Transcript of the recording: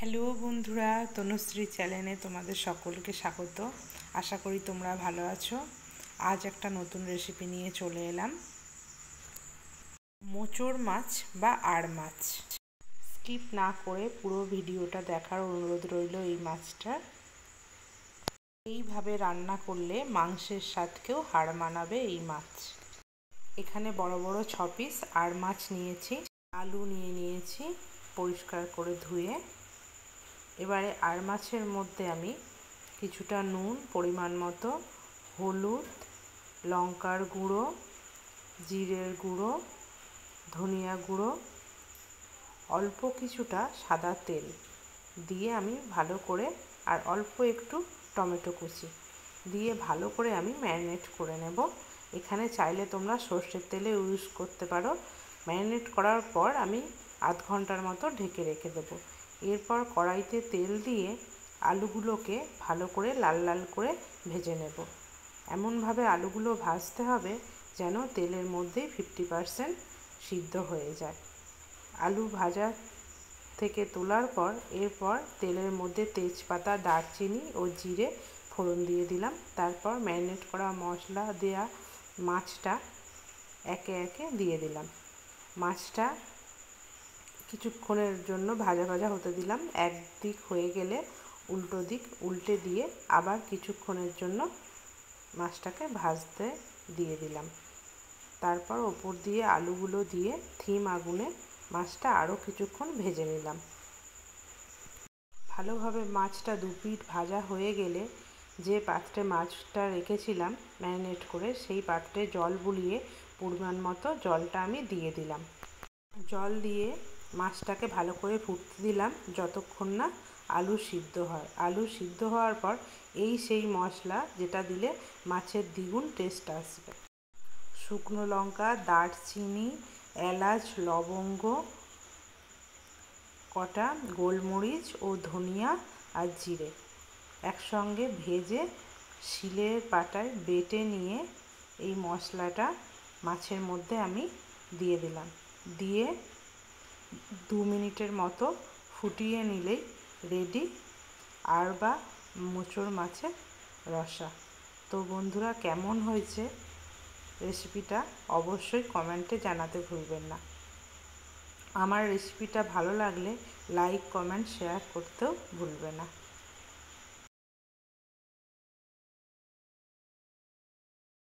Hello বন্ধুরা, তনুশ্রী চ্যানেলে তোমাদের সকলকে স্বাগত। আশা করি তোমরা ভালো আছো। আজ একটা নতুন রেসিপি নিয়ে চলে এলাম, মোচড় মাছ বা আড় মাছ। স্কিপ না করে পুরো ভিডিওটা দেখার অনুরোধ রইল। এই মাছটা এইভাবে রান্না করলে মাংসের স্বাদকেও হার মানাবে এই মাছ। এখানে বড় বড় 6 পিস আড় মাছ নিয়েছি। আলু নিয়েছি পরিষ্কার করে ধুয়ে। এবারে আড় মাছের মধ্যে আমি কিছুটা নুন, পরিমাণ মতো হলুদ, লঙ্কার গুঁড়ো, জিরের গুঁড়ো, ধনিয়া গুঁড়ো, অল্প কিছুটা সাদা তেল দিয়ে আমি ভালো করে, আর অল্প একটু টমেটো কুচি দিয়ে ভালো করে আমি ম্যারিনেট করে নেব। এখানে চাইলে তোমরা সর্ষের তেলে ইউজ করতে পারো। ম্যারিনেট করার পর আমি আধ ঘন্টার মতো ঢেকে রেখে দেবো। এরপর কড়াইতে তেল দিয়ে আলুগুলোকে ভালো করে লাল লাল করে ভেজে নেব। এমনভাবে আলুগুলো ভাজতে হবে যেন তেলের মধ্যেই 50% সিদ্ধ হয়ে যায়। আলু ভাজা থেকে তোলার পর এরপর তেলের মধ্যে তেজপাতা, দারচিনি ও জিরে ফোড়ন দিয়ে দিলাম। তারপর ম্যারিনেট করা মশলা দেয়া মাছটা একে একে দিয়ে দিলাম। মাছটা কিছুক্ষণের জন্য ভাজা ভাজা হতে দিলাম। একদিক হয়ে গেলে উল্টো দিক উল্টে দিয়ে আবার কিছুক্ষণের জন্য মাছটাকে ভাজতে দিয়ে দিলাম। তারপর ওপর দিয়ে আলুগুলো দিয়ে থিম আগুনে মাছটা আরও কিছুক্ষণ ভেজে নিলাম। ভালোভাবে মাছটা দু পিঠ ভাজা হয়ে গেলে যে পাত্রে মাছটা রেখেছিলাম ম্যারিনেট করে, সেই পাত্রে জল বুলিয়ে পরিমাণ মতো জলটা আমি দিয়ে দিলাম। জল দিয়ে মাছটাকে ভালো করে ফুটতে দিলাম যতক্ষণ না আলু সিদ্ধ হয়। আলু সিদ্ধ হওয়ার পর সেই মশলা যেটা দিলে মাছের দ্বিগুণ টেস্ট আসবে। শুকনো লঙ্কা, দারচিনি, এলাচ, লবঙ্গ কটা, গোলমরিচ ও ধনিয়া আর জিরে একসঙ্গে ভেজে শিলের পাটায় বেটে নিয়ে এই মশলাটা মাছের মধ্যে আমি দিয়ে দিলাম। দিয়ে 2 মিনিটের মতো ফুটিয়ে নিলেই রেডি আড় বা মোচড় মাছের রসা। তো বন্ধুরা, কেমন হয়েছে রেসিপিটা অবশ্যই কমেন্টে জানাতে ভুলবেন না। আমার রেসিপিটা ভালো লাগলে লাইক, কমেন্ট, শেয়ার করতেও ভুলবে না।